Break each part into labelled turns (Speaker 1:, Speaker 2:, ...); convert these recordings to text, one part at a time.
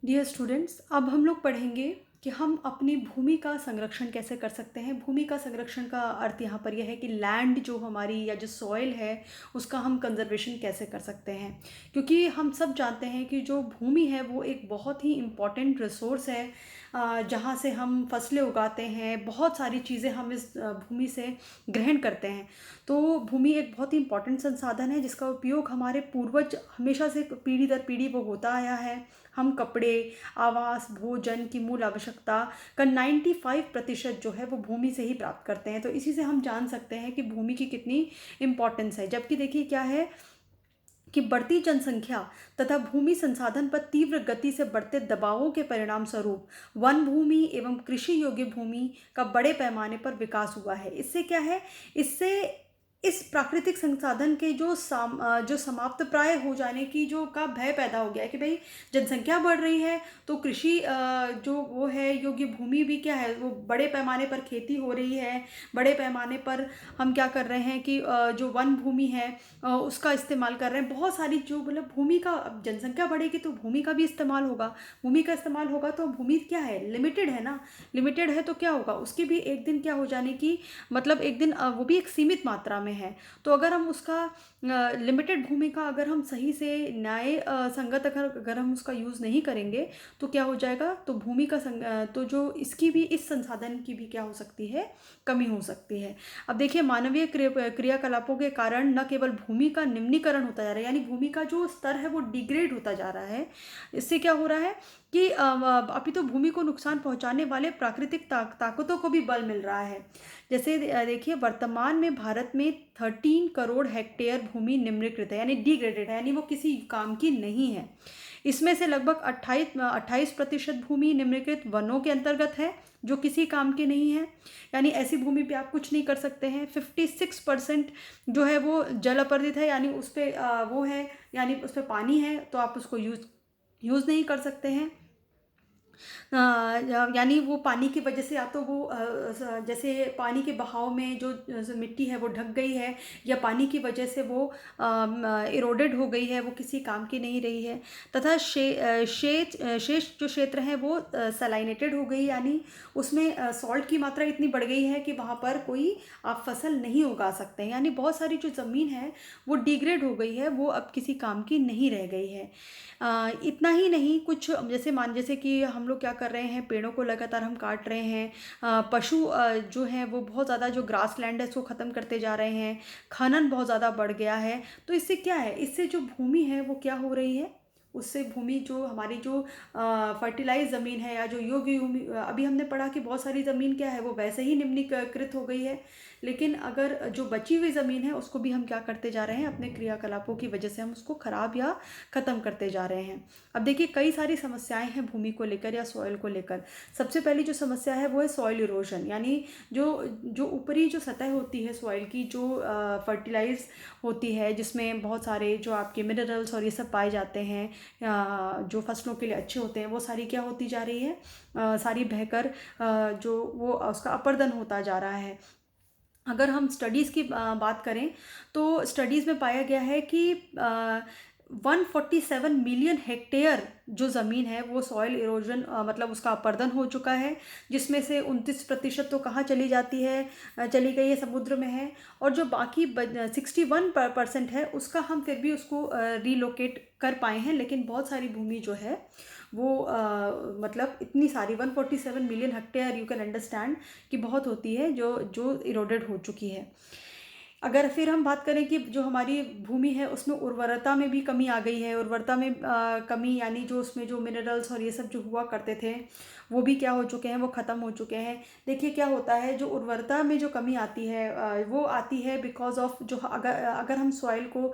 Speaker 1: Dear students, अब हम लोग पढ़ेंगे कि हम अपनी भूमि का संरक्षण कैसे कर सकते हैं। भूमि का संरक्षण का अर्थ यहाँ पर यह है कि लैंड जो हमारी या जो सॉइल है उसका हम कंजर्वेशन कैसे कर सकते हैं। क्योंकि हम सब जानते हैं कि जो भूमि है वो एक बहुत ही इम्पॉर्टेंट रिसोर्स है, जहाँ से हम फसलें उगाते हैं, बहुत सारी चीज़ें हम इस भूमि से ग्रहण करते हैं। तो भूमि एक बहुत ही इम्पॉर्टेंट संसाधन है जिसका उपयोग हमारे पूर्वज हमेशा से पीढ़ी दर पीढ़ी वो होता आया है। हम कपड़े, आवास, भोजन की मूल आवश्यकता का 95% जो है वो भूमि से ही प्राप्त करते हैं। तो इसी से हम जान सकते हैं कि भूमि की कितनी इम्पोर्टेंस है। जबकि देखिए क्या है कि बढ़ती जनसंख्या तथा भूमि संसाधन पर तीव्र गति से बढ़ते दबावों के परिणाम स्वरूप वन भूमि एवं कृषि योग्य भूमि का बड़े पैमाने पर विकास हुआ है। इससे क्या है, इससे इस प्राकृतिक संसाधन के जो समाप्त प्राय हो जाने की जो का भय पैदा हो गया है कि भाई जनसंख्या बढ़ रही है तो कृषि जो वो है योग्य भूमि भी क्या है वो बड़े पैमाने पर खेती हो रही है। बड़े पैमाने पर हम क्या कर रहे हैं कि जो वन भूमि है उसका इस्तेमाल कर रहे हैं। बहुत सारी जो मतलब भूमि का, अब जनसंख्या बढ़ेगी तो भूमि का भी इस्तेमाल होगा। भूमि का इस्तेमाल होगा तो भूमि क्या है, लिमिटेड है ना। लिमिटेड है तो क्या होगा, उसकी भी एक दिन क्या हो जाने की, मतलब एक दिन वो भी एक सीमित मात्रा में है। तो अगर हम उसका लिमिटेड भूमि का अगर हम सही से न्याय संगत अगर हम उसका यूज़ नहीं करेंगे तो क्या हो जाएगा, तो भूमि का तो जो इसकी भी, इस संसाधन की भी क्या हो सकती है, कमी हो सकती है। अब देखिए मानवीय क्रियाकलापों के कारण न केवल भूमि का निम्नीकरण होता जा रहा है, यानी भूमि का जो स्तर है वो डिग्रेड होता जा रहा है। इससे क्या हो रहा है कि अभी तो भूमि को नुकसान पहुंचाने वाले प्राकृतिक ताकतों को भी बल मिल रहा है। जैसे देखिए वर्तमान में भारत में 13 करोड़ हेक्टेयर भूमि निम्नीकृत है, यानी डिग्रेडेड है, यानी वो किसी काम की नहीं है। इसमें से लगभग 28% भूमि निम्नलिखित वनों के अंतर्गत है जो किसी काम की नहीं है, यानी ऐसी भूमि पे आप कुछ नहीं कर सकते हैं। 56% जो है वो जल अपर्दित है, यानी उस पर वो है, यानी उस पर पानी है तो आप उसको यूज़ नहीं कर सकते हैं। यानी वो पानी की वजह से या तो वो जैसे पानी के बहाव में जो मिट्टी है वो ढक गई है, या पानी की वजह से वो इरोडेड हो गई है, वो किसी काम की नहीं रही है। तथा शेष जो क्षेत्र हैं वो सलाइनेटेड हो गई, यानी उसमें सॉल्ट की मात्रा इतनी बढ़ गई है कि वहाँ पर कोई आप फसल नहीं उगा सकते हैं। यानी बहुत सारी जो ज़मीन है वो डिग्रेड हो गई है, वो अब किसी काम की नहीं रह गई है। इतना ही नहीं, कुछ जैसे कि हम लोग क्या कर रहे हैं, पेड़ों को लगातार हम काट रहे हैं। पशु जो हैं वो बहुत ज़्यादा, जो ग्रास लैंड है उसको ख़त्म करते जा रहे हैं। खनन बहुत ज़्यादा बढ़ गया है। तो इससे क्या है, इससे जो भूमि है वो क्या हो रही है, उससे भूमि जो हमारी जो फर्टिलाइज ज़मीन है या जो योग्य भूमि, अभी हमने पढ़ा कि बहुत सारी ज़मीन क्या है वो वैसे ही निम्नीकृत हो गई है। लेकिन अगर जो बची हुई ज़मीन है उसको भी हम क्या करते जा रहे हैं, अपने क्रियाकलापों की वजह से हम उसको ख़राब या ख़त्म करते जा रहे हैं। अब देखिए कई सारी समस्याएं हैं भूमि को लेकर या सॉइल को लेकर। सबसे पहली जो समस्या है वो है सॉइल इरोजन, यानी जो जो ऊपरी जो सतह होती है सॉइल की, जो फर्टिलाइज होती है, जिसमें बहुत सारे जो आपके मिनरल्स और ये सब पाए जाते हैं, जो फसलों के लिए अच्छे होते हैं, वो सारी क्या होती जा रही है, सारी बहकर जो वो उसका अपर्दन होता जा रहा है। अगर हम स्टडीज़ की बात करें तो स्टडीज़ में पाया गया है कि 147 मिलियन हेक्टेयर जो ज़मीन है वो सॉइल इरोजन मतलब उसका अपर्दन हो चुका है, जिसमें से 29% तो कहाँ चली जाती है, चली गई है, समुद्र में है। और जो बाकी 61% है उसका हम फिर भी उसको रीलोकेट कर पाए हैं। लेकिन बहुत सारी भूमि जो है वो मतलब इतनी सारी 147 million hectare, you can understand कि बहुत होती है जो जो इरोडेड हो चुकी है। अगर फिर हम बात करें कि जो हमारी भूमि है उसमें उर्वरता में भी कमी आ गई है। उर्वरता में कमी, यानी जो उसमें जो मिनरल्स और ये सब जो हुआ करते थे वो भी क्या हो चुके हैं, वो ख़त्म हो चुके हैं। देखिए क्या होता है, जो उर्वरता में जो कमी आती है वो आती है बिकॉज ऑफ जो, अगर अगर हम सॉइल को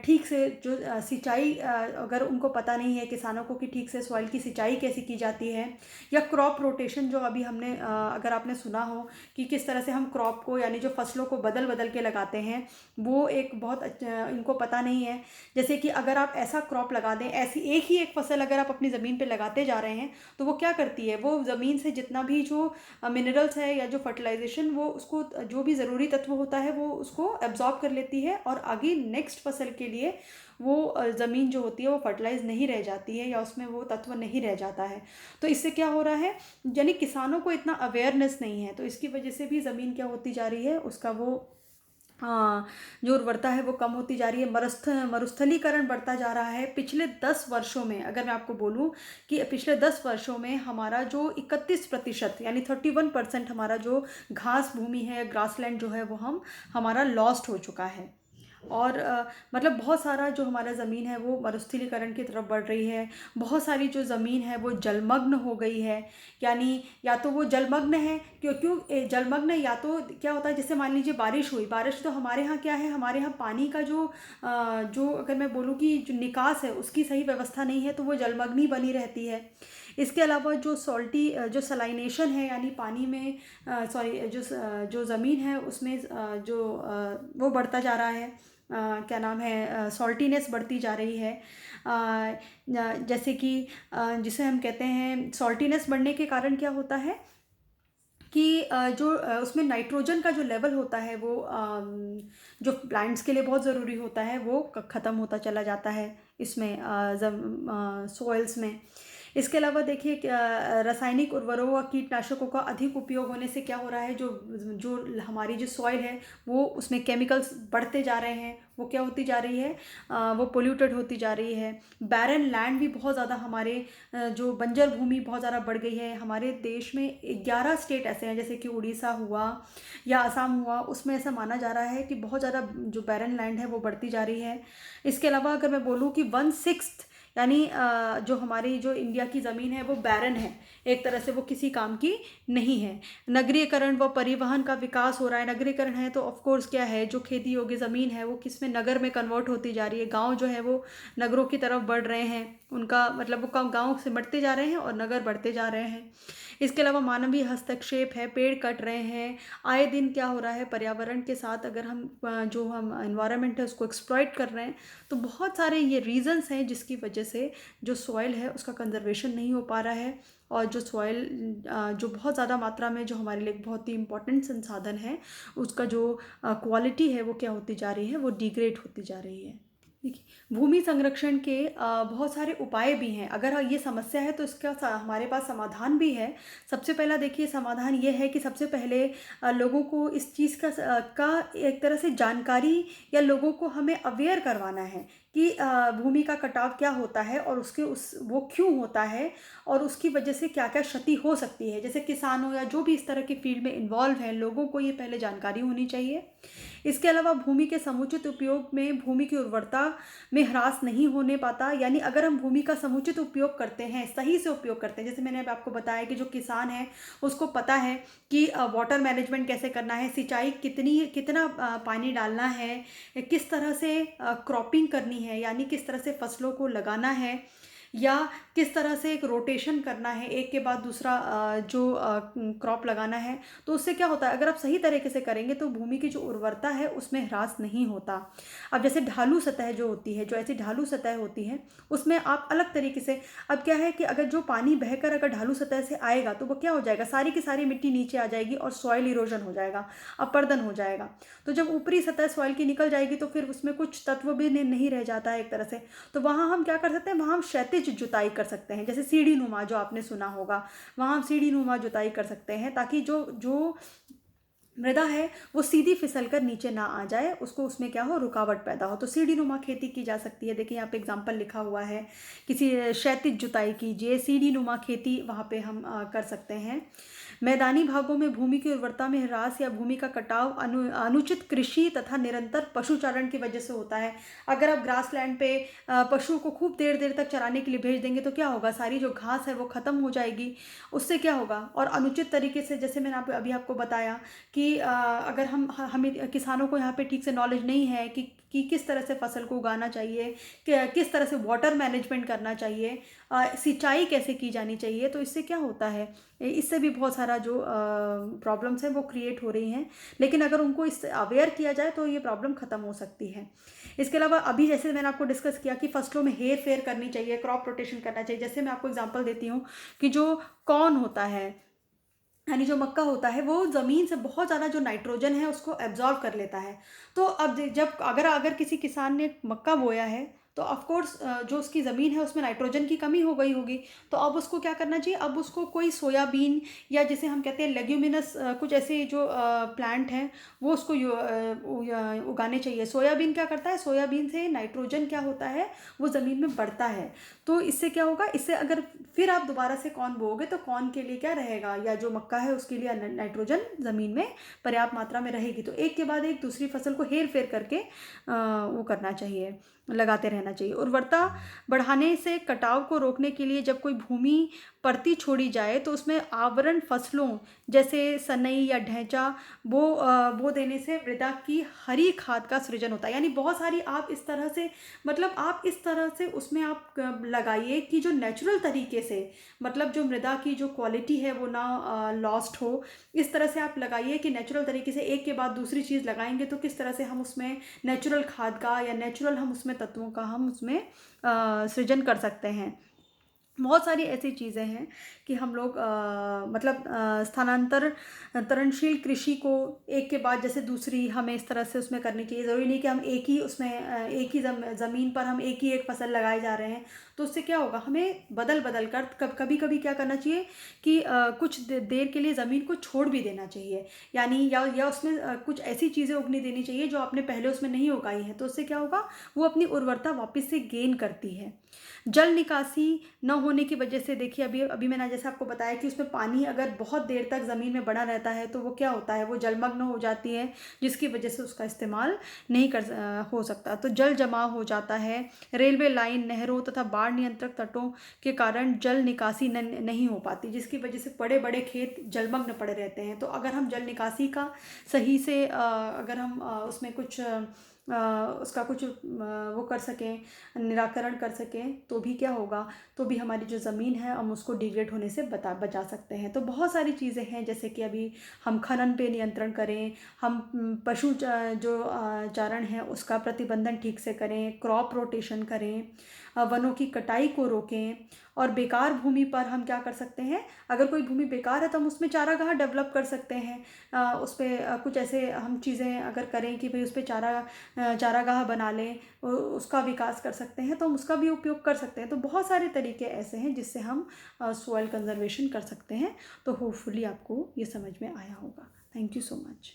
Speaker 1: ठीक से जो सिंचाई, अगर उनको पता नहीं है किसानों को कि ठीक से सॉइल की सिंचाई कैसे की जाती है, या क्रॉप रोटेशन जो अभी हमने अगर आपने सुना हो कि किस तरह से हम क्रॉप को, यानी जो फसलों को बदल बदल के लगाते लगाते हैं वो एक बहुत इनको पता नहीं है। जैसे कि अगर आप ऐसा क्रॉप लगा दें, ऐसी एक ही एक फसल अगर आप अपनी ज़मीन पे लगाते जा रहे हैं तो वो क्या करती है, वो ज़मीन से जितना भी जो मिनरल्स है या जो फर्टिलाइजेशन वो उसको जो भी ज़रूरी तत्व होता है वो उसको एब्जॉर्ब कर लेती है और आगे नेक्स्ट फसल के लिए वो ज़मीन जो होती है वो फर्टिलाइज नहीं रह जाती है या उसमें वो तत्व नहीं रह जाता है। तो इससे क्या हो रहा है, यानी किसानों को इतना अवेयरनेस नहीं है, तो इसकी वजह से भी ज़मीन क्या होती जा रही है, उसका वो जो उर्वरता है वो कम होती जा रही है। मरुस्थलीकरण बढ़ता जा रहा है। पिछले 10 वर्षों में अगर मैं आपको बोलूं कि पिछले 10 वर्षों में हमारा जो 31% यानी 31% हमारा जो घास भूमि है, ग्रासलैंड जो है वो हमारा लॉस्ट हो चुका है। और मतलब बहुत सारा जो हमारा ज़मीन है वो मरुस्थलीकरण की तरफ बढ़ रही है। बहुत सारी जो ज़मीन है वो जलमग्न हो गई है, यानी या तो वो जलमग्न है, जलमग्न है, या तो क्या होता है जैसे मान लीजिए बारिश हुई, बारिश तो हमारे यहाँ क्या है, हमारे यहाँ पानी का जो अगर मैं बोलूँ कि जो निकास है उसकी सही व्यवस्था नहीं है तो वो जलमग्न ही बनी रहती है। इसके अलावा जो सॉल्टी जो सलाइनेशन है यानी पानी में सॉरी जो ज़मीन है उसमें वो बढ़ता जा रहा है, क्या नाम है, सॉल्टीनेस बढ़ती जा रही है। जैसे कि जिसे हम कहते हैं सॉल्टीनेस बढ़ने के कारण क्या होता है कि उसमें नाइट्रोजन का जो लेवल होता है वो जो प्लांट्स के लिए बहुत ज़रूरी होता है वो ख़त्म होता चला जाता है इसमें सॉइल्स में। इसके अलावा देखिए रासायनिक उर्वरकों व कीटनाशकों का अधिक उपयोग होने से क्या हो रहा है, जो जो हमारी जो सॉइल है वो उसमें केमिकल्स बढ़ते जा रहे हैं, वो क्या होती जा रही है, वो पोल्यूटेड होती जा रही है। बैरन लैंड भी बहुत ज़्यादा हमारे जो बंजर भूमि बहुत ज़्यादा बढ़ गई है। हमारे देश में 11 स्टेट ऐसे हैं जैसे कि उड़ीसा हुआ या असम हुआ, उसमें ऐसा माना जा रहा है कि बहुत ज़्यादा जो बैरन लैंड है वो बढ़ती जा रही है। इसके अलावा अगर मैं बोलूँ कि 1/6 यानी जो हमारी जो इंडिया की ज़मीन है वो बैरन है, एक तरह से वो किसी काम की नहीं है। नगरीकरण व परिवहन का विकास हो रहा है। नगरीकरण है तो ऑफ कोर्स क्या है, जो खेती योग्य ज़मीन है वो किस में नगर में कन्वर्ट होती जा रही है। गांव जो है वो नगरों की तरफ बढ़ रहे हैं, उनका मतलब वो गांव से बढ़ते जा रहे हैं और नगर बढ़ते जा रहे हैं। इसके अलावा मानवीय हस्तक्षेप है, पेड़ कट रहे हैं। आए दिन क्या हो रहा है, पर्यावरण के साथ अगर हम एनवायरनमेंट है उसको एक्सप्लॉइट कर रहे हैं, तो बहुत सारे ये रीजंस हैं जिसकी वजह से जो सॉइल है उसका कंजर्वेशन नहीं हो पा रहा है। और जो सॉइल जो बहुत ज़्यादा मात्रा में जो हमारे लिए बहुत ही इम्पोर्टेंट संसाधन है उसका जो क्वालिटी है वो क्या होती जा रही है, वो डिग्रेड होती जा रही है। देखिए भूमि संरक्षण के बहुत सारे उपाय भी हैं। अगर ये समस्या है तो इसका हमारे पास समाधान भी है। सबसे पहला देखिए समाधान ये है कि सबसे पहले लोगों को इस चीज़ का एक तरह से जानकारी या लोगों को हमें अवेयर करवाना है कि भूमि का कटाव क्या होता है और वो क्यों होता है और उसकी वजह से क्या क्या क्षति हो सकती है। जैसे किसानों या जो भी इस तरह के फील्ड में इन्वॉल्व हैं, लोगों को ये पहले जानकारी होनी चाहिए। इसके अलावा भूमि के समुचित उपयोग में भूमि की उर्वरता में ह्रास नहीं होने पाता, यानी अगर हम भूमि का समुचित उपयोग करते हैं, सही से उपयोग करते हैं, जैसे मैंने अब आपको बताया कि जो किसान है उसको पता है कि वाटर मैनेजमेंट कैसे करना है, सिंचाई कितना पानी डालना है, किस तरह से क्रॉपिंग करनी है यानी किस तरह से फसलों को लगाना है, या किस तरह से एक रोटेशन करना है, एक के बाद दूसरा जो क्रॉप लगाना है। तो उससे क्या होता है, अगर आप सही तरीके से करेंगे तो भूमि की जो उर्वरता है उसमें ह्रास नहीं होता। अब जैसे ढालू सतह जो होती है, जो ऐसी ढालू सतह होती है उसमें आप अलग तरीके से, अब क्या है कि अगर जो पानी बहकर अगर ढालू सतह से आएगा तो वो क्या हो जाएगा, सारी की सारी मिट्टी नीचे आ जाएगी और सॉइल इरोजन हो जाएगा, अपरदन हो जाएगा। तो जब ऊपरी सतह सॉइल की निकल जाएगी तो फिर उसमें कुछ तत्व भी नहीं रह जाता है एक तरह से। तो वहाँ हम क्या कर सकते हैं, वहाँ हम क्षैतिज जुताई कर सकते हैं, जैसे सीढ़ी नुमा जो आपने सुना होगा, वहाँ हम सीढ़ी नुमा जुताई कर सकते हैं ताकि जो जो मृदा है वो सीधी फिसल कर नीचे ना आ जाए, उसको उसमें क्या हो, रुकावट पैदा हो। तो सीढ़ी नुमा खेती की जा सकती है। देखिए यहाँ पे एग्जाम्पल लिखा हुआ है, किसी क्षैतिज जुताई कीजिए, सीढ़ी नुमा खेती वहाँ पे हम कर सकते हैं। मैदानी भागों में भूमि की उर्वरता में ह्रास या भूमि का कटाव अनुचित कृषि तथा निरंतर पशुचारण की वजह से होता है। अगर आप ग्रास लैंड पे पशुओं को खूब देर देर तक चराने के लिए भेज देंगे तो क्या होगा, सारी जो घास है वो ख़त्म हो जाएगी। उससे क्या होगा, और अनुचित तरीके से जैसे मैंने अभी आपको बताया कि अगर हमें किसानों को यहाँ पे ठीक से नॉलेज नहीं है कि कि किस तरह से फसल को उगाना चाहिए, किस तरह से वाटर मैनेजमेंट करना चाहिए, सिंचाई कैसे की जानी चाहिए। तो इससे क्या होता है, इससे भी बहुत सारा जो प्रॉब्लम्स हैं वो क्रिएट हो रही हैं, लेकिन अगर उनको इससे अवेयर किया जाए तो ये प्रॉब्लम ख़त्म हो सकती है। इसके अलावा अभी जैसे मैंने आपको डिस्कस किया कि फसलों में हेर फेर करनी चाहिए, क्रॉप रोटेशन करना चाहिए। जैसे मैं आपको एग्जांपल देती हूँ कि जो कॉर्न होता है, यानी जो मक्का होता है, वो ज़मीन से बहुत ज़्यादा जो नाइट्रोजन है उसको एब्जॉर्ब कर लेता है। तो अब जब अगर अगर किसी किसान ने मक्का बोया है तो ऑफ कोर्स जो उसकी ज़मीन है उसमें नाइट्रोजन की कमी हो गई होगी। तो अब उसको क्या करना चाहिए, अब उसको कोई सोयाबीन या जिसे हम कहते हैं लेग्यूमिनस कुछ ऐसे जो प्लांट हैं वो उसको उगाने चाहिए। सोयाबीन क्या करता है, सोयाबीन से नाइट्रोजन क्या होता है, वो ज़मीन में बढ़ता है। तो इससे क्या होगा, इससे अगर फिर आप दोबारा से कॉर्न बोओगे तो कॉर्न के लिए क्या रहेगा, या जो मक्का है उसके लिए नाइट्रोजन ज़मीन में पर्याप्त मात्रा में रहेगी। तो एक के बाद एक दूसरी फसल को हेर फेर करके वो करना चाहिए, लगाते रहना चाहिए। उर्वरता बढ़ाने से कटाव को रोकने के लिए जब कोई भूमि परती छोड़ी जाए तो उसमें आवरण फसलों जैसे सनई या ढैंचा बो देने से मृदा की हरी खाद का सृजन होता है। यानी बहुत सारी आप इस तरह से, मतलब आप इस तरह से उसमें आप लगाइए कि जो नेचुरल तरीके से, मतलब जो मृदा की जो क्वालिटी है वो ना लॉस्ट हो। इस तरह से आप लगाइए कि नेचुरल तरीके से एक के बाद दूसरी चीज़ लगाएंगे तो किस तरह से हम उसमें नेचुरल खाद का या नेचुरल हम उसमें तत्वों का हम उसमें सृजन कर सकते हैं। बहुत सारी ऐसी चीज़ें हैं कि हम लोग मतलब तरणशील कृषि को एक के बाद जैसे दूसरी हमें इस तरह से उसमें करनी चाहिए। ज़रूरी नहीं कि हम एक ही उसमें एक ही ज़मीन पर हम एक ही एक फसल लगाए जा रहे हैं। तो उससे क्या होगा, हमें बदल बदल कर कभी कभी क्या करना चाहिए कि कुछ देर के लिए ज़मीन को छोड़ भी देना चाहिए। यानी या उसमें कुछ ऐसी चीज़ें उगनी देनी चाहिए जो आपने पहले उसमें नहीं उगाई हैं। तो उससे क्या होगा, वो अपनी उर्वरता वापस से गेन करती है। जल निकासी न होने की वजह से देखिए, अभी अभी मैंने जैसे आपको बताया कि उसमें पानी अगर बहुत देर तक ज़मीन में बना रहता है तो वो क्या होता है, वो जलमग्न हो जाती है, जिसकी वजह से उसका इस्तेमाल नहीं हो सकता। तो जल जमाव हो जाता है। रेलवे लाइन, नहरों तथा बाढ़ नियंत्रक तटों के कारण जल निकासी नहीं हो पाती, जिसकी वजह से बड़े बड़े खेत जलमग्न पड़े रहते हैं। तो अगर हम जल निकासी का सही से अगर हम उसमें कुछ उसका कुछ वो कर सकें, निराकरण कर सकें, तो भी क्या होगा, तो भी हमारी जो ज़मीन है हम उसको डिग्रेड होने से बचा सकते हैं। तो बहुत सारी चीज़ें हैं, जैसे कि अभी हम खनन पे नियंत्रण करें, हम पशु जो चारण है उसका प्रतिबंधन ठीक से करें, क्रॉप रोटेशन करें, वनों की कटाई को रोकें। और बेकार भूमि पर हम क्या कर सकते हैं, अगर कोई भूमि बेकार है तो हम उसमें चारागाह डेवलप कर सकते हैं। उस पर कुछ ऐसे हम चीज़ें अगर करें कि भाई उस पर चारागाह बना लें, उसका विकास कर सकते हैं, तो हम उसका भी उपयोग कर सकते हैं। तो बहुत सारे तरीके ऐसे हैं जिससे हम सॉइल कंजर्वेशन कर सकते हैं। तो होपफुली आपको ये समझ में आया होगा। Thank you so much.